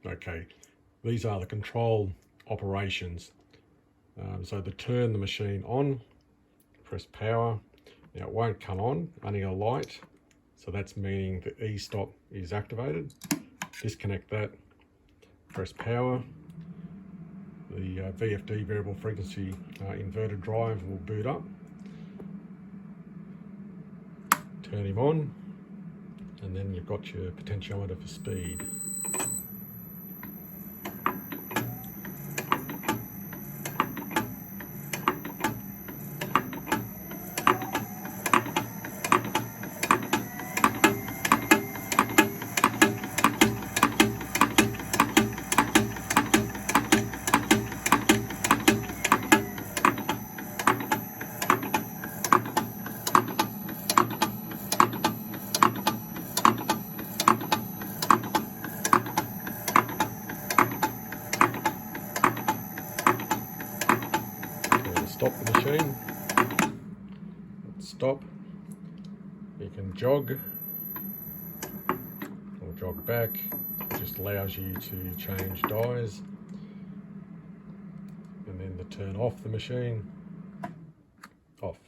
Okay, these are the control operations. So to turn the machine on, press power. Now it won't come on, only a light. So that's meaning the E-stop is activated. Disconnect that, press power. The VFD, variable frequency inverter drive, will boot up. Turn him on, and then you've got your potentiometer for speed. Stop the machine, stop. You can jog or jog back. It just allows you to change dies, and then to turn off the machine, off.